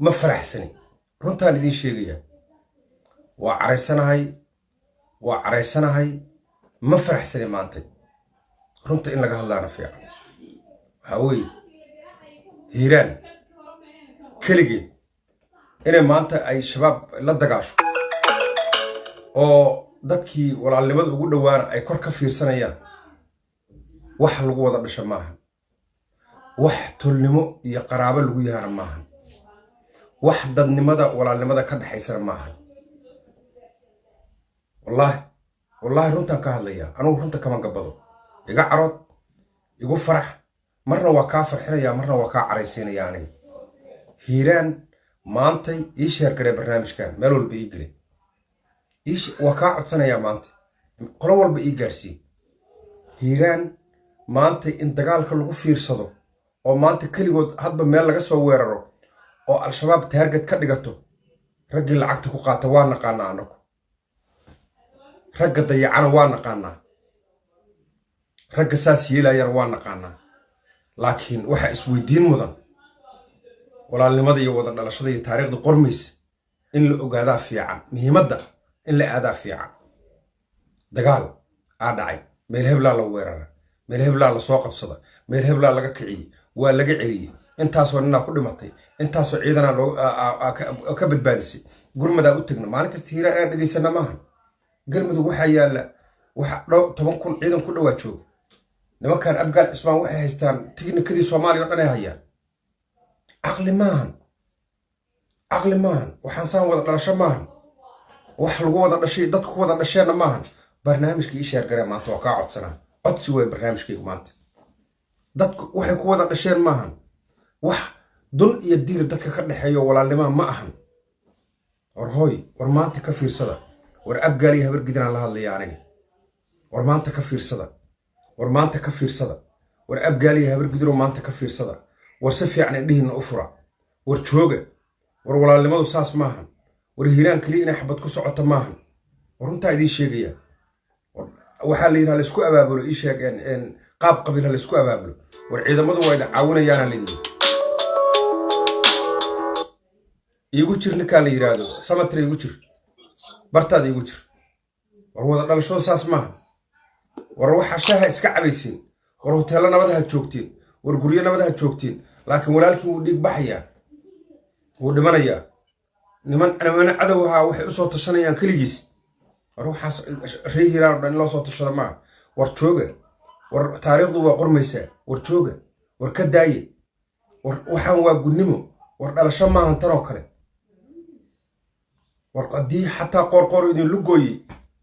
ما فرحسني runtaan idin sheegaya waa caraysanahay ma faraxsani maantay runta in laga hadlaana fiican waxa weeye hiiraan kaligeed inay maanta ay shabaab la dagaasho oo dadkii walaalnimada ugu dhawaana ay kor ka fiirsanayaan wax lagu wada dhasha maaha wax tolnimo iyo qaraabo lagu yaana maaha wax dadnimada walaalnimada ka dhaxaysana maaha wallahi runtaan ka hadlaya anigu runta kama gabado iga carod igu farax marna waa ka farxinaya marna waa ka caraysiinaya aniga hiiraan maantay ii sheer garay barnaamijkan meel walba ii galay waa ka codsanaya maanta qolo walba ii gaarsii hiiraan maantay in dagaalka lagu fiirsado oo maanta kaligood hadba meel laga soo weeraro oo al-shabaab taarget ka dhigato raggii lacagta ku qaata waa naqaanaa anagu ragga dayacana waa naqaanaa ragga saas yeelayana waa naqaanaa laakiin waxa isweydiin mudan walaalnimada iyo wada dhalashada iyo taariikhda qormaysa in la ogaadaa fiican muhiimadda in la aadaa fiican dagaal aa dhacay meel heblaa la weerara meel heblaa la soo qabsada meel heblaa laga kiciyey waa laga celiyey intaasoo ninaa ku dhimatay intaasoo ciidana ka badbaadisay gurmadaa u tagna maalin kasta hiiraan inaan dhegaysana maahan galmudug waxaa yaalla waxa 10,000 ciidan ku dhawaa jooga nimankan abgaal cismaan waxay haystaan tiknikadii soomaaliya oo dhan ay hayaan caqli maahan waxaan saan wada dhalasho maahan wax lagu wada dhashay dadku wada dhasheenna maahan barnaamijka ii sheer garee maanta waa kaa codsanaa codsi way barnaamijkaygu maanta dadku waxay ku wada dhasheen maahan wax dun iyo diir dadka ka dhaxeeyo walaalnimo ma ahan war maanta ka fiirsada war abgaal iyo habar gidinaan la hadlaya aniga war maanta ka fiirsada war abgaal iyo habar gidiro maanta ka fiirsada war si fiican indhihiina u fura war jooga war walaalnimadu saas maahan war hiiraan kaliya inay xabad ku socoto maahan war runtaa idiin sheegaya waxaa la yidhaha laysku abaabulo ii sheeg qaab qabiil ha laysku abaabulo war ciidamadu waa idin caawinayaana layidhi iigu jir ninkaan la yidhaahdo samatra iigu jir bartaada iigu jir war wada dhalashadu saas maaha war waxa shaha iska cabaysiin war hoteelo nabad ha joogtiin war guryo nabad ha joogtiin laakiin walaalkii wuu dhiig baxayaa wuu dhimanayaa niman cadow ahaa waxay u soo tashanayaan keligiis war waxaas ree hiiraan oo dhan in loo soo tashada maaha war jooga war taariikhdu waa qormaysaa war jooga war ka daaye war waxaan waa gudnimo war dhalasho maahan tan oo kale war haddii xataa qoorqoor idinla gooyey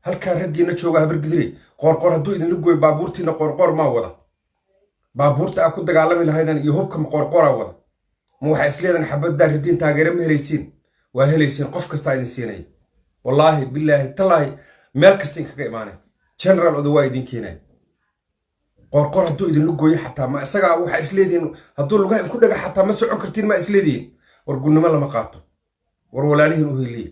halkaan raggiina jooga habar gidire qoorqoor hadduu idinla gooyo baabuurtiina qoorqoor maa wada baabuurta aa ku dagaalami lahaydan iyo hubka qoorqooraa wada ma waxaa isleedan xabaddaa ridiin taageere ma helaysiin waa helaysiin qof kastaa idin siinaya wallaahi bilaahi tallaahi meel kasta inkaga imaanay general oda waa idin keenay qoorqoor hadduu idinla gooyo xataa ma isagaa waxaa isleediin hadduu lugaha inku dhaga xataa ma socon kartiin ma isleediin war gunnimo lama qaato war walaalihiin u heliya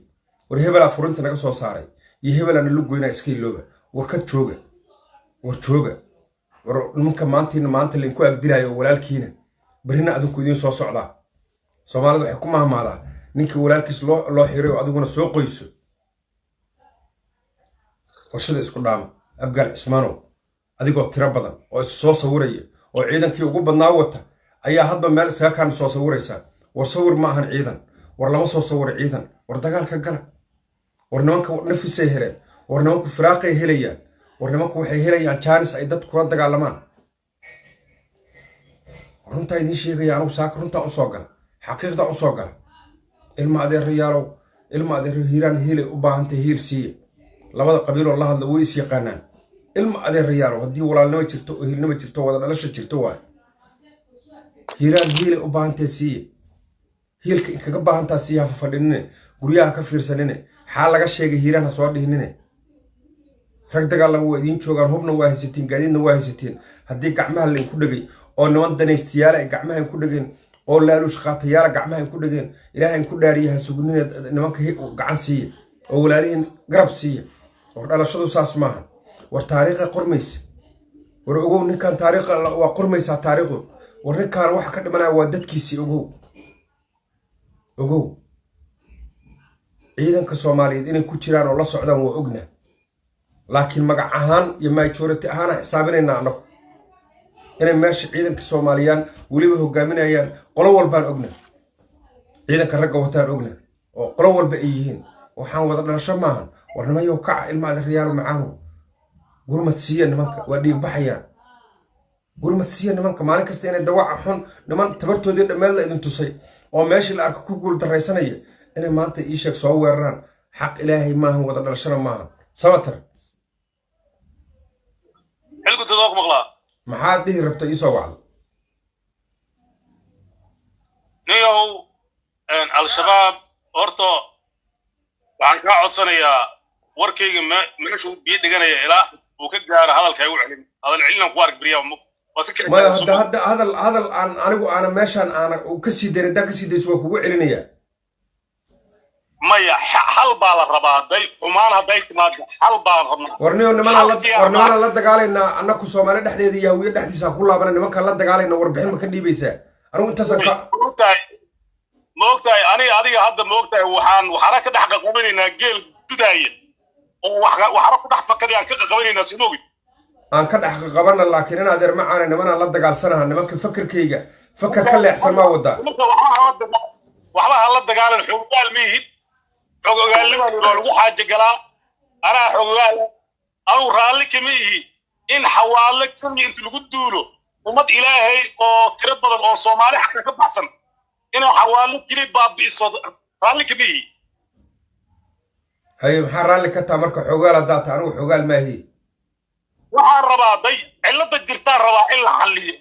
war hebelaa furinta naga soo saaray iyo hebelaana la goynaa iska ilooba war ka jooga war nimanka maanta lainku agdilaayo oo walaalkiina barina adinku idiin soo socdaa soomaalida waxay ku mahmaadaa ninkii walaalkiis loo xiray oo adiguna soo qoyso warshada isku dhaama abgaal cismaanow adigoo tiro badan oo is soo sawiraya oo ciidankii ugu badnaa wata ayaa hadba meel isaga kaan soo sawiraysaa war sawir ma ahan ciidan war lama soo sawiro ciidan war dagaalka gala war nimanka nafisay heleen war nimanku firaaqay helayaan war nimanku waxay helayaan jaanis ay dad kula dagaalamaan runtaa idiin sheegaya anigu saaka runtaan u soo gala xaqiiqdaan u soo gala ilma adeerayaalow ilma adeero hiiraan hiilay u baahantay hiil siiya labada qabiiloo la hadla way is yaqaanaan ilma adeerayaalow haddii walaalnimo jirto oo hiilnimo jirto wada dhalasho jirto waay hiiraan hiilay u baahantay siiya hiilka inkaga baahantaa siiya ha fadhinine guryaha ka fiirsanine xaa laga sheegay hiiraan ha soo dhihinine rag dagaalama waa idiin joogaan hubna waa haysatiin gaadiidna waa haysatiin haddii gacmaha lainku dhegay oo niman danaystiyaala ay gacmaha inku dhegeen oo laaluush qaatayaala gacmaha inku dhegeen ilaahay inku dhaariya ha sugnine nimanka gacan siiya oo walaalihiin garab siiya war dhalashadu saas maaha war taariikha qormaysa war ogow ninkan taariikha waa qormaysaa taariikhdu war ninkaan waxa ka dhimanaya waa dadkiisii ogow ogow ciidanka Soomaaliyeed inay ku jiraan oo la socdaan waa ogna laakiin magac ahaan iyo majority ahaan xisaabinayna anagu inay meesha ciidanka Soomaaliyaan waliba hogaaminayaan qolo walbaan ogna ciidanka ragga wataan ogna oo qolo walba ay yihiin waxaan wada dhalasho maahan warnamayo kaca ilmaada riyaal macaahu gurmad siiya nimanka waa dhiig baxayaan gurmad siiya nimanka maalin kasta inay dawaca xun niman tabartoodii dhammeed la idin tusay oo meeshii la arko ku guul daraysanaya inay maanta ii sheeg soo weeraraan xaq ilaahay maahan wada dhalashana maahan samatar xilku tadoo ku maqlaa maxaad dhihi rabta ii soo wacdo niyow al-shabaab horta waxaan kaa codsanayaa warkayga meeshuu biyo dhiganaya ilaa uu ka gaaro hadalkaygu celin hadal celinan ku arg beriyaa maya hadda hadal aan anigu aana meeshaan aana ka sii darin haddaan ka sii dayso waa kugu celinayaa maya xal baa la rabaa day xumaan hadday timaado xal baa la rabnaa warniyo nimanaan la dagaalaynaa annaku Soomaali dhexdeeda iyo hawiye dhexdiisa ku laabana nimankaan la dagaalayna warbixin ma ka dhiibaysaa anigu intaasan ka ma ogtahay adiga hadda ma ogtahay waxaana ka dhex qaqabanaynaa geel dudaaya oo waxaana ku dhex fakadaya aan ka qaqabanaynaa simogi aan ka dhex qaqabana laakiin in adeer macaana nimanaan la dagaalsanaha nimanka fakarkayga fakar ka leexsan maa wadaa waxba ha la dagaalan xogaal miihid xogogaalniman oo lagu xaaje galaa anaa xogogaal anuu raalli kama ihi in xawaale kami inta lagu duulo ummad ilaahay oo tiro badan oo Soomaali xataa ka baxsan inuu xawaale kili baabi'iso raalli kama ihi hay maxaa raalli ka taa marka xogaal hadaata anigu xogaal maahi waxaan rabaa day cilada jirtaan rabaa in la xalliyo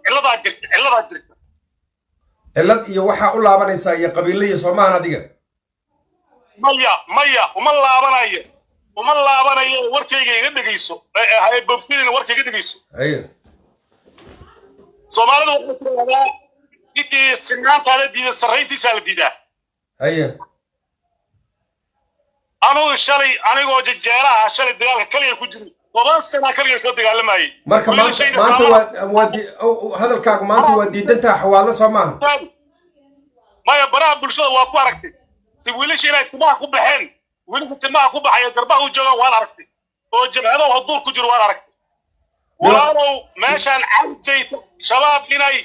ciladaa jirta cilad iyo waxaa u laabanaysaa iyo qabiilaya Soomahan adiga maya uma laabanayo warkayga iga dhageyso hay bobsidina warkayga dhageyso ayo Soomaalidu waxay tiraahdaa intii sinaantaada diida sarreyntiisa la diidaa ayo anigoo jejeelaha shalay dagaalka kaliya ku jiray 10 sano kaliya soo dagaalamayay marka maanta waa hadalkaagu maanta waa diidantaa xawaalo Soomahan maya baraha bulshada waa ku aragtay wiilasha inay timaha ku baxeen wiilka timaha ku baxaya garbaha u joogaan waan aragtay oo jabhado haduur ku jiro waan aragtay walaalow meeshaan caajayta shabaab inay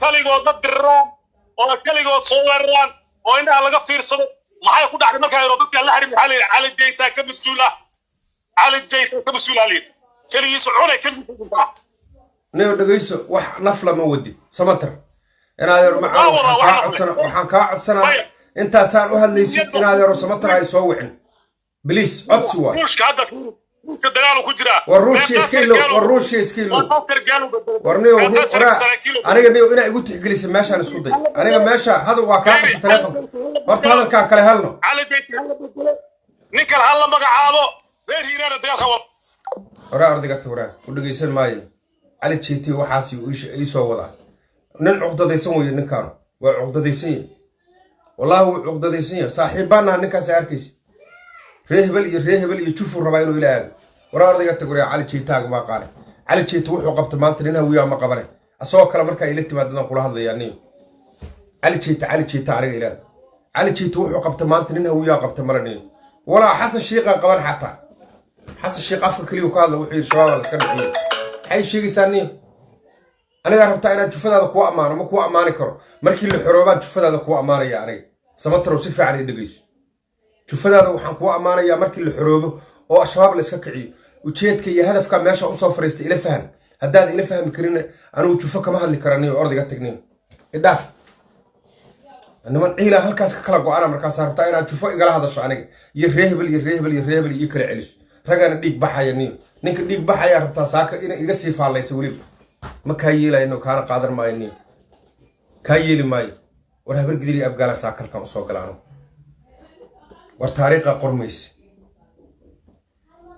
kaligood la dirraan oo kaligood soo weeraraan oo indhaha laga fiirsado maxay ku dhacday markaa yaro dadka la xiriir cali jayta ka mas'uula kaligiisu cunay kaligiisu dhintaa niyo dhageyso wax nafla ma wadid samatar inaadeer macaan waxaan kaa codsanaa intaasaan u hadlaysid inaadeero samatar ay soo wicin بليز عطسي واحد روش كهذا روش دجالو كجرا والروش يسكيلو ورنيو أنا نيو أنا قلت جلس ماشى أنا سكودي أنا ماشى هذا واقع في التلفون برت هذا كان كله هلنا على زيت نيكل هلا ما قعابو غير هنا دجال خوا ورا أرض قت ورا ودق يصير ماي على شيء وحاسي وإيش يسوي وضع نعقد يسوي نكانو وعقد يسوي والله عقد يسوي صاحبنا نكاس أركيس ريهبل يشوفوا الرباين ويلاقي ورا أرض قت ورا على شيء تاج ما قال على شيء تروح وقبت ما ترينها ويا ما قبله أسوق كلام مركا يلت ما دنا نقول هذا يعني على شيء تعرف إلى على شيء تروح وقبت ما ترينها ويا قبت مرني ولا حس الشيخ قبل حتى حس الشيخ أفك كلي وكذا وحير شباب ولا سكر حي حي الشيخ ثاني أنا جربت أنا تشوف هذا قوة أمانة ما قوة أمانة كرو مركي الحروبان تشوف هذا قوة أمانة يعني سمتر وصف عليه دقيس شوف هذا وحن قوة أمانة يا مركي الحروب أو الشباب اللي سكعي وتشيت كي هدف كان ماشى أصفر إلى فهم هداد إلى فهم كرينا أنا وتشوفك ما هاللي كرني وأرض قت تجنين الداف إنما إلى هالكاس كلا قوة مركز صار بتاعنا تشوفه إقلا هذا الشأن يرهبل يكل علش رجعنا ديك بحيا نيك ديك بحيا ربطة ساكا إنه يقصف على يسولي ما كايلا إنه كان قادر ما إني كايل ماي ورهبل قدري أبقى على ساكل كم صوق لعنه والتاريخ قرميس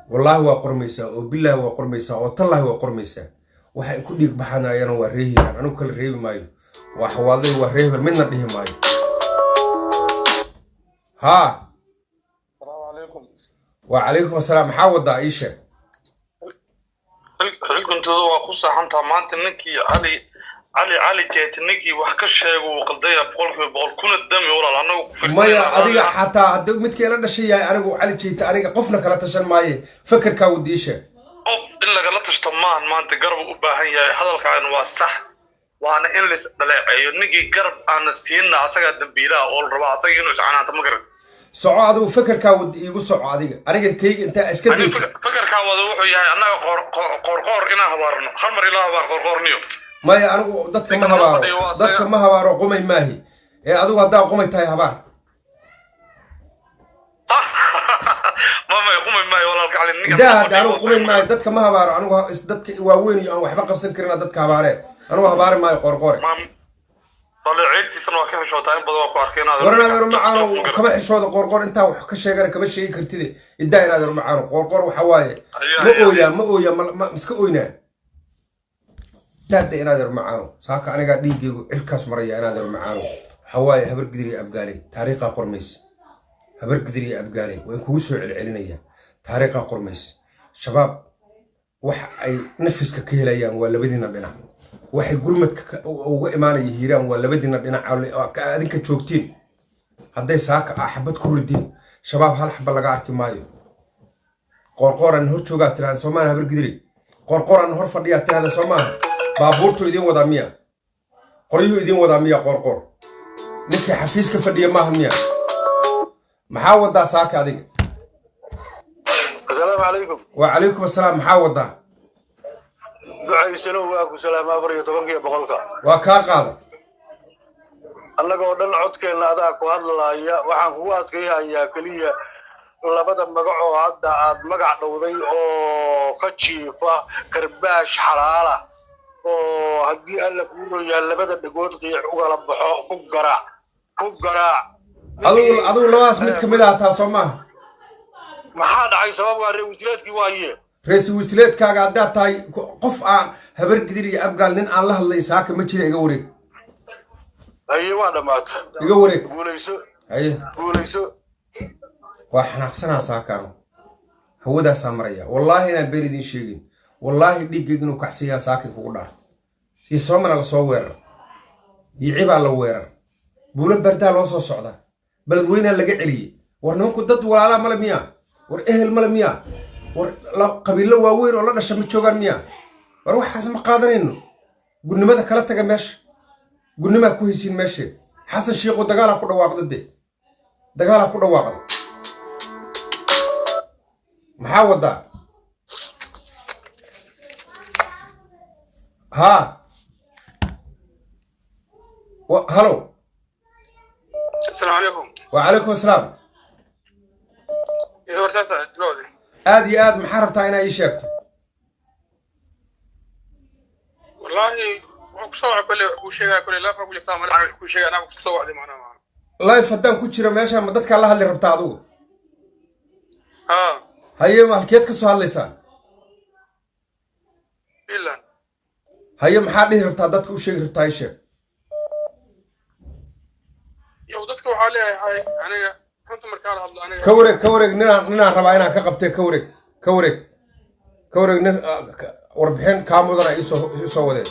والله هو قرميس وبالله هو قرميس والله هو قرميس وحين كل ديك بحنا يا نو وريه أنا كل ريب ماي وحوالي وريه منا به ماي ها وعليكم السلام حاول ضعيشة حلقن تدو وقصة حنتا مانت نكي علي جيتنيكي وحكى شيء وقضية بقول كون الدم ولا لأنه مايا أديك حتى أديك متكي لنا شيء أنا علي جيت أنا قفنا كلا تشن ماي فكر كوديشة إلا قلت اشتمان ما أنت قرب وباهي هذا الكائن واصح وأنا إنلس دلائي نيجي قرب أنا سينا أسقى الدبيرة أول ربع أسقى إنه أنا تمقرد سعاد وفكر كود يقول سعاد أنا قلت كي أنت أسكت فكر كود وحي أنا قرقور إنا هبارنا خمر إلا هبار قرقور نيو مايا أنا ضدك ما هبار قومي ماهي إيه أدو هدا قومي تاي هبار ماما يقومي ماهي ولا القعلي النيجا ده أنا قومي ماهي ضدك ما هبار أنا ضدك واويني أو وحبا قبسن كرنا ضدك هباري أنا هبار ماي قرقوري طلعتي سنة كيف شوطين بدو كاركين هذا ورنا معانا كم حشود قرقور أنت وحكشة غير كم شيء كرتدي الدائرة هذا معانا قرقور وحواي ما أويا مسكوينا تادي أنا هذا معانا ساك أنا قاعد يجي الكاس مريا أنا هذا معانا حواي هبر قدري أبقالي تاريخ قرميس هبر قدري أبقالي وينكوسوا العلنية تاريخ قرميس شباب أي نفسك كهلايا ولا بدينا بنا waxay gurmadka uga imaanay hiiraan waa labadina dhinac adinka joogtiin haday saaka xabad ku ridin shabaab hal xabad laga arki maayo qorqoran hor jooga tiraan Soomaaliya habar gidri qorqoran hor fadhiya tiraan Soomaaliya baabuurtu idin wada miya qoryo idin wada miya qorqor ninka xafiiska fadhiya ma miya maxaa wada saaka adiga السلام عليكم وعليكم السلام maxaa wada ducay sano waa ku salaam afar tobankiya boqolka waa ka qaada annagoo dhan codkeena adaa ku hadlaaya waxaan kugu adkayhayaa kaliya labada magac oo hadda aad magac dhowday oo ka jiifa karbaash xalaala oo haddii alla kuu royaa labada dhagood qiic ugala baxo ku garaac aduu labaas mid kamid ah taa Soomaaliya maxaa dhacay sabab waa reewsileedkii waaye رئيس وسيلات كاغا داتاي قف ان هبر قدري ابقال نين ان لا هدلay saaka ma jira iga wareeg ayi waa dhamaat iga wareeg guulayso waa xanaaqsanaa saakano hawada samaraya wallahi inaan been idin sheegin wallahi dhigayga inuu kacsiyaa saakin kugu dhaar si Soomaaliya la soo weerar yiciba la weerar buulan barda loo soo socda balad weyna laga celiyay war nimanku dad walaala malamiya war ehel malamiya قبيلة واوين ولا نشا متشوغان ميا وروح حسن ما قادرين قلنا ماذا كلا تجا ماشي قلنا ما كويسين ماشي حسن شيخ ودقالة كل واقد دي دقالة كل واقد محاول ده ها هلو السلام عليكم وعليكم السلام إيه ورثة لودي آد محاربتها أنا يشيكت والله وكسوع كل شيء كل لا فوق يفتح من كل شيء أنا وكسوع دي معنا الله يفدان كتير ماشي ما دتك الله اللي ربطها ذو هاي ما حكيت كسوها لسان إلا هاي محاربه ربطها دتك وشيء ربطها يشيك يودتك وحالي هاي أنا كورك ننا ربعنا كقبته كورك وربحين كامودنا يسووا ذي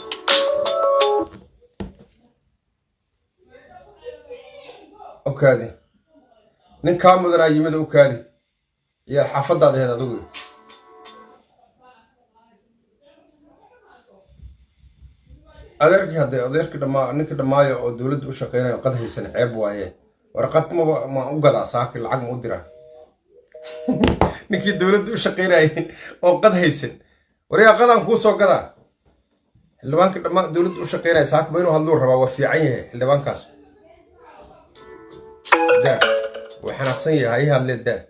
أوكادي نين كامودنا يمد أوكادي يا حفظ هذا ذوي أدرك دما نك دمايا أو دولد وشقينا قد هي سنة عيب وعيه ورقت ما أوجد عساك العقم مديرة نكى دولد وشقينا أو قد هيسن وريا قدام كوسو قدا اللي بانك لما دولد وشقينا عساك بينه هالدور ربا وفي عينه اللي بانكاس ده وحنا قصية هاي هاللي ده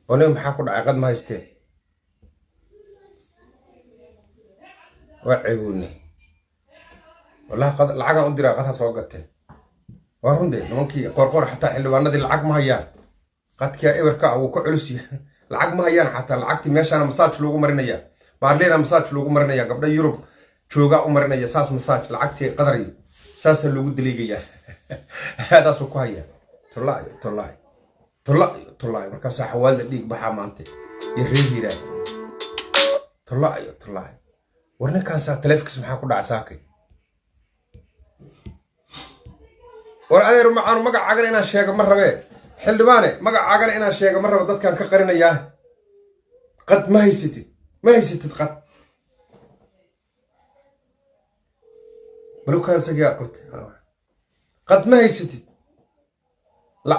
ونيم حاكل عقد ما يستي وعيبوني والله قد العقم مديرة قدها سوقته وهندي نمكي قرقور حتى حلوانة دي العق ما هيان قد كيا إبركا وكعلسي العق ما هيان حتى العقتي ماشي أنا مساج لوجو مرنيا بارلينا مساج لوجو مرنيا قبل يوروب شوجا مرنيا ساس مساج العقتي قدري ساس اللوجو دليجيا هذا سوكو هيا طلعي مركز حوال ديك بحا مانتي يريد هيرا طلعي ورنا كان ساعة تلفكس محاكو دعساكي war adeer macaan magacaagan inaan sheego ma rabe xildhibaane magacaagan inaan sheego ma rabo dadkan ka qarinayaa qad ma haysatid qad malukaan sagiya qad ma haysatid la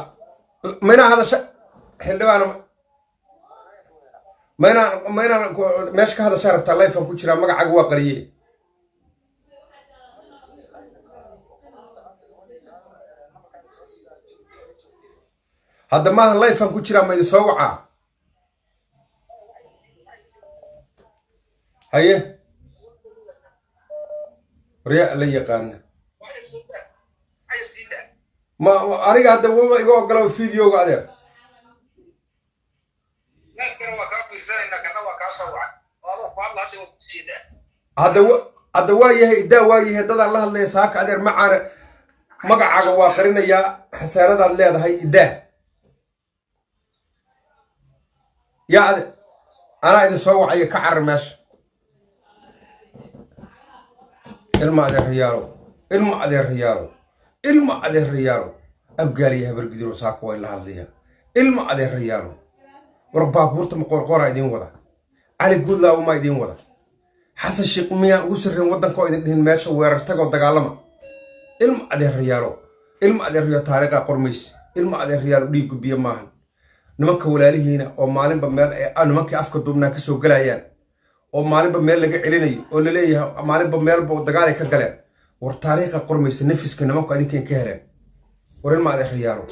mayna hadasha xildhibaane mayna meesha ka hadasha rabtaa layfan ku jiraa magacaaga waa qariyey هذا ما الله يفهم كتير ما يسوعه هيه رياء لي قان ما أريد هذا هو يقول قالوا فيديو قادر هذا وايه ده وايه ده الله اللي ساك قادر معنا مقع واقرنا يا حسارة الله ده هي ده يا أنا إذا سووا أي كعر ماش الماء ذا الريالو أبقى لي هبر قدروا ساكوا إلا هذيها الماء ذا الريالو وربا بورت مقرقورة يدين وضع علي قول لا وما يدين وضع حسن الشيخ ميان وسرين ودن كو يدين ماش ويرتقوا دقالما الماء ذا الريالو طارقة قرميس الماء ذا الريالو ليقو بيا ماهن nimanka walaalihiina oo maalinba meel ay nimankii afka duubnaa ka soo galayaan oo maalinba meel laga celinayo oo la leeyahay maalinba meel boo dagaal ay ka galeen war taariikhda qormaysa nafiska nimanku adinkeen ka heleen war in ma adeer riyaalo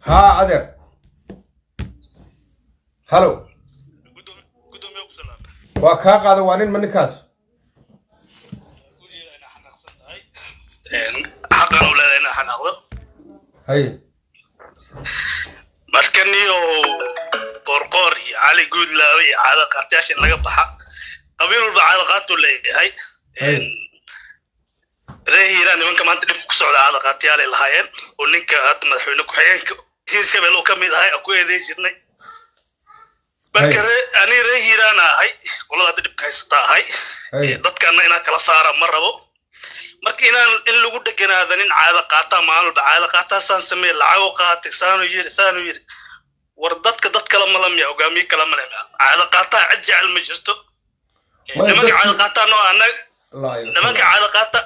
ha adeer halo waa kaa qaada waa nin manikaas حقا ولا حناقض هاي markaniyo qorqor iyo ali guud laaway caada qartaashin laga baxa qabiil walba caada qaato leeyahay reeyiraan nimanka maanta dib ku socda caada qaatiyaal ay lahaayeen oo ninka hadda madaxweyne ku xigeenka hirshabelle oo kamid ahay ku eedeey jirnay bakare ani reeyiraan ahay qolada dib ka haysata ahay dadkana ina kala saara ma rabo marka in lagu dhaganaado nin caada qaata maalba caada qaata san samee lacag qaata saano yiri war dadka kala malamiya hogaamiye kala malamiya caada qaata ajjal ma jirto nimanka caada qaata no anag nimanka caada qaata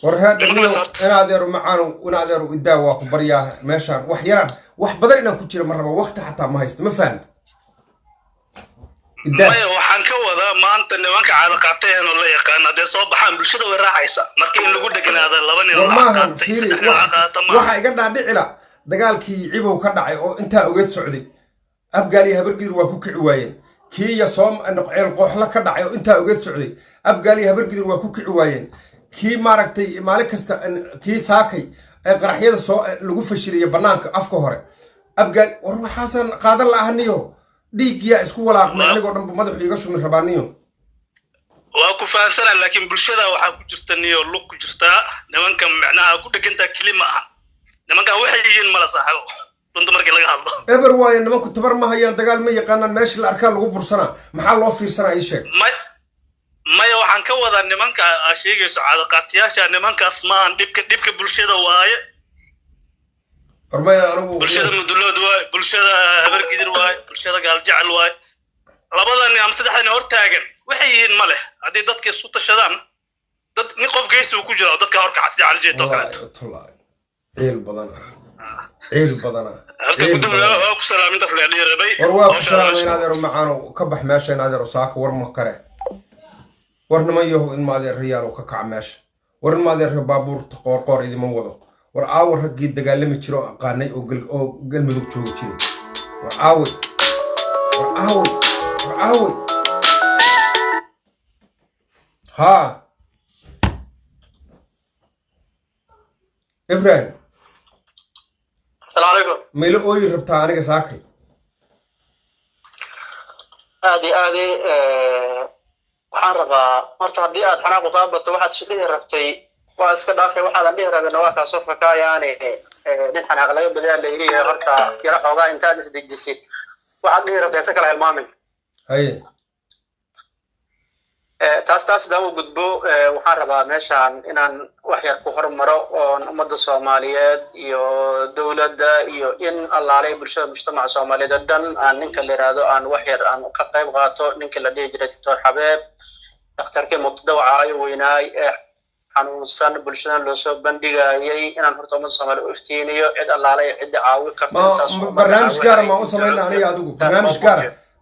war hada ina adeero macaan ina adeero idaa waa ku baryaa meeshan wax yaraan wax badan inaan ku jiro ma rabo waqti xataa ma haysto ma fahanto maya waxaan ka wadaa maanta nimanka caada qaatayeen oo la yaqaan hadee soo baxaan bulshada way raacaysa marka in lagu dhaganaado laba nin waxa iga dhaadhicila dagaalkii cibow ka dhacay oo intaa ogeed socday abgaaliya habargidir waa ku kici waayeen kii ya soom noqceel qooxla ka dhacay oo intaa ogeed socday abgaaliya habargidir waa ku kici waayeen kii maaragtay maalin kasta kii saakay ee qaraxyada soo lagu fashiliyay banaanka afka hore abgaal war waxaasan qaadan la ahniyo dhiiggiya isku walaaqmay anigoo dhanba madaxu iga shumi rabaaniyo waa ku fahansanaa laakiin bulshada waxaa ku jirta niyo lug ku jirtaa nimanka macnaha ku dhagantaa kelima aha nimanka waxay yihiin mala saaxibo runta markii laga hadlo eber waaye nimanku tabar ma hayaan dagaal ma yaqaanaan meesha la arkaa lagu bursanaa maxaa loo fiirsanaa ii sheeg maya waxaan ka wadaa nimanka sheegayso caada qaatiyaasha nimankaas maahan dhibka bulshada waaye ormaya anigu bulshada mudulood waaye bulshada habargidir waaye bulshada gaaljecel waaye labadan ama saddexdan hor taagan waxay yihiin ma leh haddii dadka isku tashadaan dad nin qof geesi uu ku jiro dadka horka casi caljeeto kaleeto ciil badana halka gudubna waa ku salaamintaas la dheerbay war waa ku salaamay adeero macaano ka bax meesha adeero saaka war ma kare war nimayo in ma adeer riyaal ka kac meesha war in ma adeer baabuurta qoorqoor idima wado war aawar raggii dagaalami jiro aqaanay oo galmudug joogi jiray war aaway ها إبراهيم السلام عليكم ميلو أوي ربطة أنا كساكي آدي waxaan rabaa marta haddii aad xanaaq u qaabato waxaad shaqadii rabtay waa iska dhaafay waxaadan dhihi rabin waa kaa soo fakayaane nin xanaaq laga badaa la yiri horta yara xoogaa intaad isdejisid waxaad dhihi rabtay se kala hilmaamin haye taas daawo gudbo waxaan rabaa meeshaan inaan wax yar ku hormaro oo ummadda Soomaaliyeed iyo dawladda iyo in allaalay bulshada mujtamaca Soomaaliyeed dhan aan ninka la yiraahdo aan wax yar aan ka qayb qaato ninka la dhihi jiray Dr. Xabeeb dhakhtarkii muqtadaca ay weynaay xanuunsan bulshada loo soo bandhigayay inaan horta ummadda Soomaaliyeed u iftiiniyo cid allaalay cid caawi karto barnaamij gaar ah ma u sameeyna aniga adigu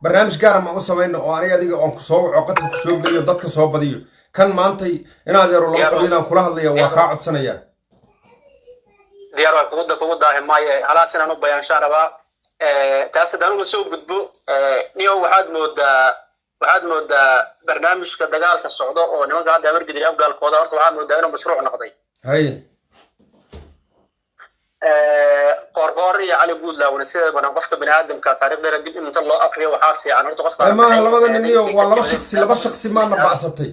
barnaamij gaar ah ma u sameeyna oo aniga adiga aan ku soo waco qadka ku soo geliyo dadka soo badiyo kan maantay inaad yaro loo qabiilaan kula hadlaya waa ka codsanaya diyaar waa kugu daahay maaye halaas inaan u bayaan sharaba taas daanuga soo gudbo niyo waxaad moodaa barnaamijka dagaalka socdo oo nimanka hadda markii afgaalkooda horta waxaad moodaa inuu mashruuc noqday hay qorqor iyo cali buudlaawna sida badan qofka bini aadamka taariikhda dib inta loo aqriyo waxa fiican horta qofka ma labada nin iyo waa laba shakhsi ma nabacsatay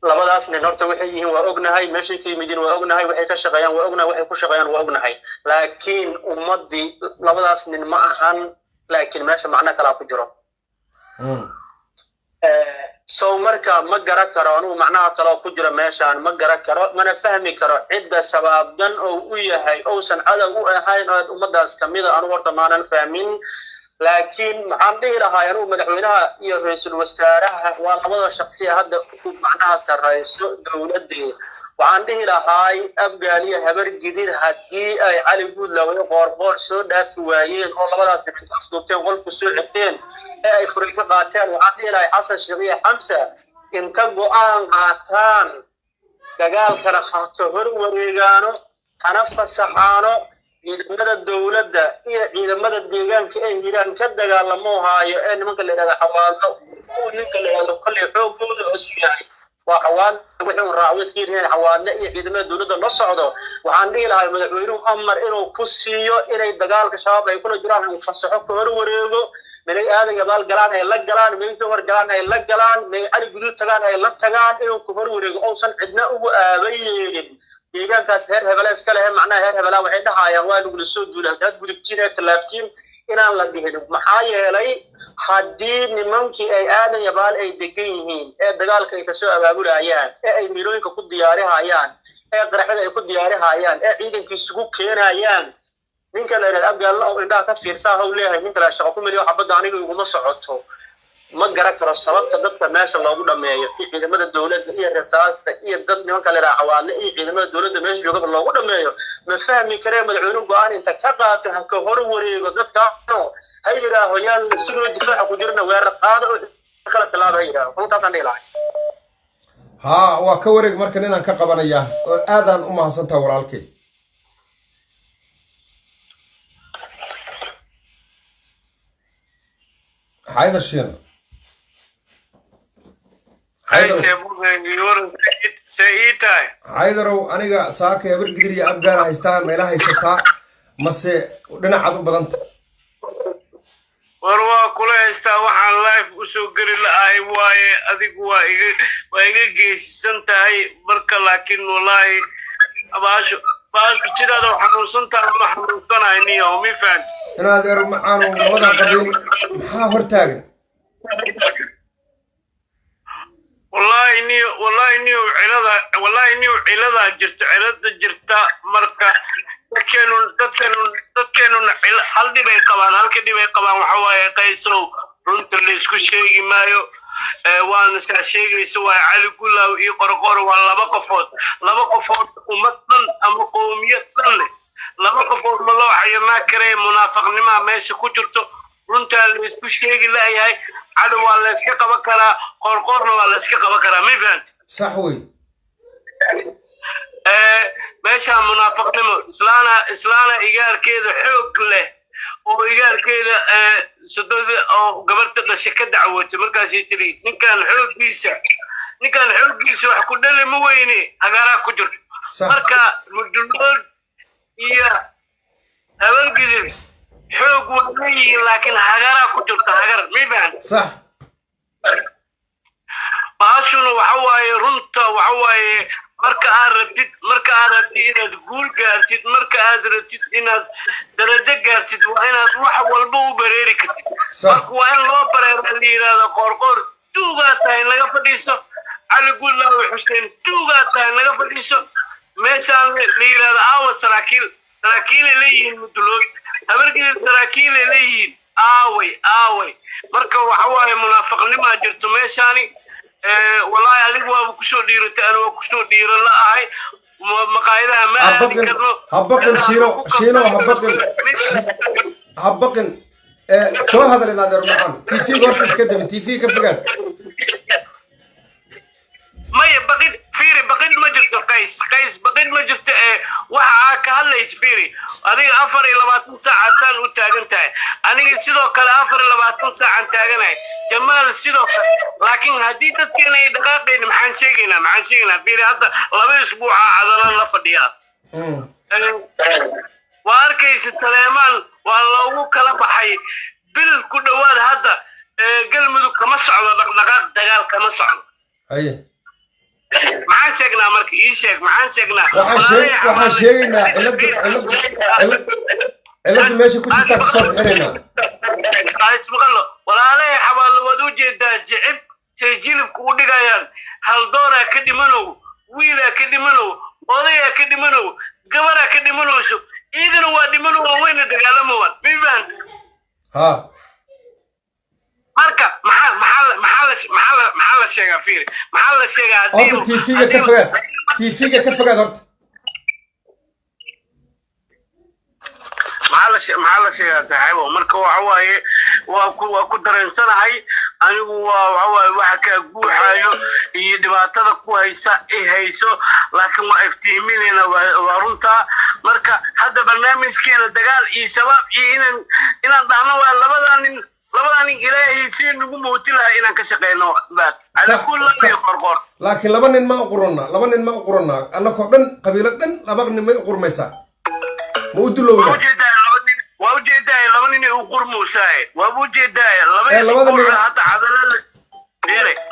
labadaas nin horta waxay yihiin waa ognahay meeshay ka yimidin waa ognahay waxay ka shaqeeyaan waa ognahay waxay ku shaqeeyaan waa ognahay laakiin ummadii labadaas nin ma ahan laakiin meesha macna kala ku jiro soo marka ma garan karo anigu macnaha kale ku jira meeshaan ma garan karo mana fahmi karo cidda shabaabdan oo u yahay oosan cadow u ahayn oo ummadaas kamid ah anigu horta maanan fahmin laakiin maxaan dhihi lahaa anigu madaxweynaha iyo ra'iisul wasaaraha waa labada shakhsi hadda macnaha sareyso dawladda waxaan dhihi lahaa abgaaliya habar gidir haddii ay cali buudlaaway qoorqoor soo dhaafi waayeen oo labadaas nin afduubteen qolku soo xigteen ee ay furay ka qaateen waxaan dhihi lahaa xasan sheekh iyo xamsa inta go'aan qaataan dagaalkana ka hor wareegaano hana fasaxaano ciidamada dawladda iyo ciidamada deegaanka ay hiraan ka dagaalamo haayo ee nimanka la yiraahdo xawaado oo ninka la yiraahdo kale xoogooda oo yahay وحواد وحين راعوس كيرين حواد لا يعيدنا دولة نصعده وعن دي لها المدعوين أمر إنه كسيو إلى الدجال كشاب يكونوا جيران مفسحوا كهر وريجو من هذا جبال جلان هي لق جلان من تور جلان هي لق جلان من على جدود تجان هي لق تجان إنه كهر وريجو أوصل عندنا وأبين يجان كاسهر هبلا إسكاله معناه هر هبلا وعندها حيوان يقول السود دولة جد بريبتين تلابتين inaan la dhihin maxaa yeelay haddii nimankii ay aadan yabaal ay degan yihiin ee dagaalka ay kasoo abaabulayaan ee ay milooyinka ku diyaarihayaan ee qaraxda ay ku diyaarihayaan ee ciidankiisa ku keenayaan ninka la yiraahdo abgaal oo indhaha ka fiirsaa haw leeyahay ninka la shaqo ku miliyo xabada aniga iguma socoto ma garan karo sababta dadka meesha loogu dhameeyo ciidamada dawladda iyo rasaasta iyo dad nimanka la yiraahdo xawaale iyo ciidamada dawladda meesha jooga loogu dhameeyo ma fahmi kareen madaxweynuhu go'aan inta ka qaato ka hor wareego dadka hay yiraahdo yaan sidoo difaac ku jirna weerar qaado oo kala talaabay yiraahdo runtaas aan dhilahay ha waa ka wareeg marka inaan ka qabanaya oo aadan u mahadsantaa walaalkay حيدر شين حيدرو أنا ساك يا برجري يا أبجار هيستا ميلا هيستا مس ودنا عدو بدنت warwa kula haysta waxaan live u soo gali lahay waaye adigu waa iga geesan tahay marka laakiin wallahi abaasho sidaada xanuunsan tahay ma xanuunsanahay niyo mi fahant inaad yar macaano wada qabiil maxaa hortaagan wallahi niyo cilada jirta marka dadkeenu hal dhibay qabaan halka dhibay qabaan waxa waaye qaysow runta la isku sheegi maayo waan saa sheegayso waa cali gulaaw iyo qorqor waa laba qofood ummadan ama qoomiyad dhan leh laba qofood ma loo xayamaa karee munaafaqnimo meesha ku jirto runta la isku sheegi laayahay cali waa la iska qaban karaa qorqorna waa la iska qaban karaa ma fahant sax wey meesha munaafaqnimo islaana igaarkeeda xoog leh oo igaarkeeda sadooda oo gabarta dhashay ka dacwootay markaasay tiri ninkan xooggiisa wax ku dhali ma weyne hagaaraa ku jirto marka mudulood iyo habeengidir xoog weyn laakiin hagaaraa ku jirto hagar miban sax baashuna waxa waaye runta waxa waaye marka aad rabtid inaad guul gaartid marka aad rabtid inaad darajo gaartid waa inaad wax walba u bareeri kartid marka waa in loo bareero la yiraahdo qorqor توغاتا لغا فديسو علي قول له حسين توغاتا لغا فديسو ميشان ليرا آوة سراكيل ليين مدلوك هبرقين سراكيل ليين آوي marka waxa waaye munaafiqnimo jirto meeshani wallahi adigu waa ku soo dhiirtay anoo ku soo dhiiran la ahay maqaayadaha ma habaqin shiino habaqin soo hadalina adeer maxan TV horta iska dami TV ka fogaad maya baqid fiiri baqid ma jirto qays baqid ma jirto waxa ka hadlaysa fiiri adiga 24 saacatan u taagan tahay aniga sidoo kale 24 saacan taaganahay jamaal sidoo kale laakiin hadii dadkeena ay dhaqaaqeen maxaan sheegaynaa fiiri hadda 2 isbuuc cadala la fadhiyaa waa arkaysa Saleemaan waa loogu kala baxay bil ku dhawaad hadda galmudug kama socdo dhaqdhaqaaq dagaal kama socdo haye maxaan sheegnaa marka ii sheeg maxaan sheegnaa waxaan sheegaynaa ciladu meesha ku jirta ka soo bixinayna ismaqallo walaalay xabaal wad u jeedaa jicib say jilibku u dhigayaan hal doora ka dhimanow wiila ka dhimanow odaya ka dhimanow gabara ka dhimanowso iidana waa dhimanow wayna dagaalamayaan bibaan ha marka maxaa la sheegaa fiiri maxaa la sheegaa horta TV-ga ka fogaad horta maxaa la sheegaa saaxiibo marka waxa waaye waa ku dareensanahay anigu waxa waaye waxa ka guuxayo iyo dhibaatada ku hayso laakiin waa iftiiminayna waa runta marka hadda barnaamijkeena dagaal iyo shabaab iyo inaan dhahno waa labadan ilaahay si nagu muuti lahaa inaan ka shaqeyno baad ala kullu qorqor laakiin laba nin ma qurana annakoo dhan qabiilo dhan laba nin ma qurmaysaa ma u dulowda waa ujeedaa laba nin u qurmuusaay waa ujeedaa laba hadda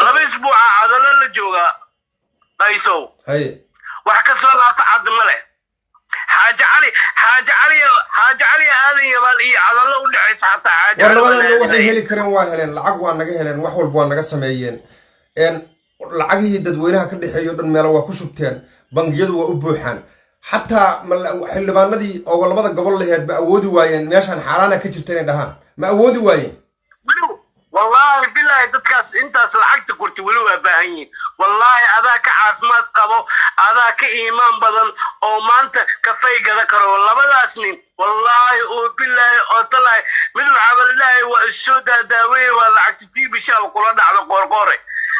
laba isbuuc cadala la jooga qaysow haye wax ka soo laasa cad male حاجة علي هذا يبال إيه على الله ولا عيس حتى حاجة والله ما وحي هلي كريم واهلين العقب وانا جهلين وحول بوانا جسميين إن العقيه ددوينها كل حيود المال وكشبتين بنجيد وأبوحان حتى حل ما الذي أول ما ذا قبل له هاد بأودي واين ماشان حرانا كشبتين دهان ما أودي واين والله بالله تتكاس انت سلعقت قلت ولو باهين والله هذاك عافمات قبو هذاك ايمان بدن او ما انت كفي ذكر والله بدا سنين والله وبالله وطلع من عمل الله والسودا داوي والعكتي بشاب قرنا على قرقوري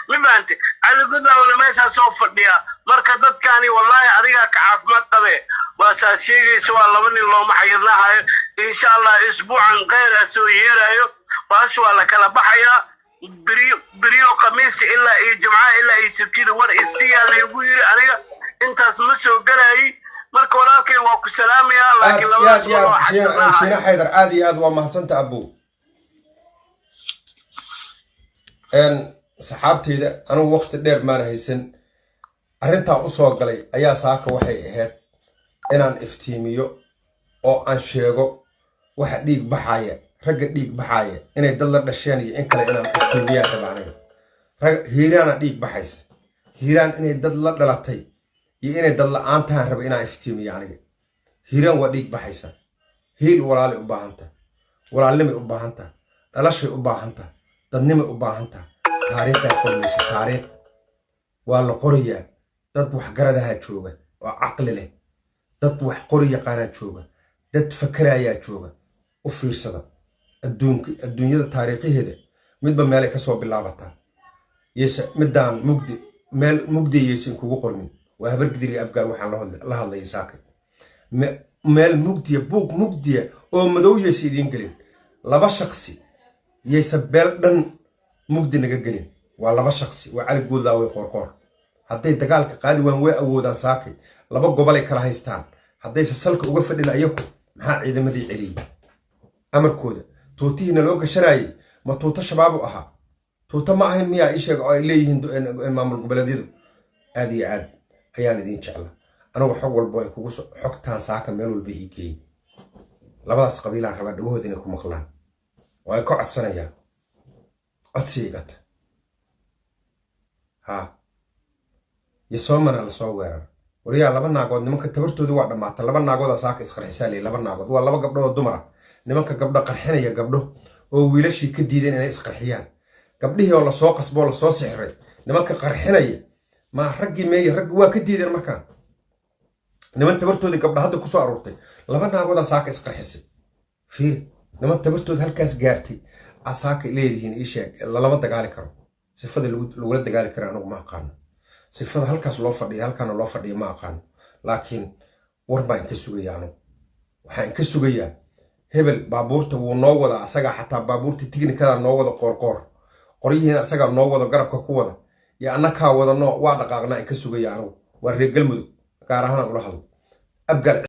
ما انت على قلنا ولا ماشي سوف فديا marka dadkani wallahi adiga ka caafimaad qabe waa saasheegayso waa laba nin loo maxayirnahay insha Allah isbuucan qeyr soo yeerayo باش ولا كلا بحيا بريو قميص إلا جمعة إلا سبتين ورق السيا اللي يقول أنا أنت مسو قراي مرك ولكن وك سلام يا لكن لو يا شينا حيدر عادي هذا وما حسنت أبو إن صحابتي ده أنا وقت دير ما نهيسن أرنتها أسوق لي أيا ساك وحي هاد إن أن إفتيميو أو أن شيغو واحد ديك بحايا ragga dhiig baxaya inay dad la dhasheen iyo in kale inaan iftiimiyaa tabaanayo rag hiirana dhiig baxaysa hiiraan inay dad la dhalatay iyo inay dad la'aan tahan raba inaan iftiimiyo aniga hiiraan waa dhiig baxaysa hiil walaali u baahanta walaalnimay u baahanta dhalashay u baahanta dadnimay u baahanta taariikhday kulmaysa taariikh waa la qorayaa dad waxgaradaha jooga oo caqli leh dad wax qori yaqaanaa jooga dad fakarayaa jooga u fiirsada adduunyada taariikhaheeda midba meel ay ka soo bilaabataa yeesha midaan mugdi yeesin kugu qormin waa habar gidiri abgaar waxaan la hadlayay saakay meel buug mugdiya oo madow yeesha idiin gelin laba shakhsi yeesha beel dhan mugdi naga gelin waa laba shakhsi waa cali guudlaaway qorqor hadday dagaalka qaadi waan way awoodaan saakay laba gobol ay kala haystaan haddayse salka uga fadhin ayaku maxaa ciidamadii celiyey amarkooda توتينا لوجا شراي ما توتا شباب أها توتا ما هن ميا إيش إليه إمام القبلة هذه عاد أيان دين إن شاء الله أنا وحول بوي كوس حكتان ساكن ملول بيجي لباس قبيلة ربع جهود إنكم مخلان ويقعد سنة يا أتسيقت ها يسومنا لسو ويرر وريا لبا ناقود نمك تبرتودي waa dhamaatay laba naagood asaaka isqarxisaalay laba naagood waa laba gabdhood dumar nimanka gabdho qarxinaya gabdho oo wiilashii ka diideen inay isqarxiyaan gabdhihii oo la soo qasbo la soo sixray nimanka qarxinaya ma raggi meey rag waa ka diideen markaan niman tabartoodii gabdho hadda ku soo aruurtay laba naagood asaaka isqarxisay fiir niman tabartood halkaas gaartay asaaka leedihiin ii sheeg lama dagaali karo sifada lagu la dagaali karo anigu ma aqaan sifada halkaas loo fadhiyo halkaana loo fadhiyo ma aqaan laakiin war baan ka sugayaa anigu waxaan ka sugayaa hebel baabuurta wuu noo wada asaga xataa baabuurta tignikada noo wada qoryihiina asaga noo wada garabka ku wada iyo annakaa wadano waa dhaqaaqnaa aan ka sugayaa anigu waa reer galmudug gaar ahaan ula hadlo abgal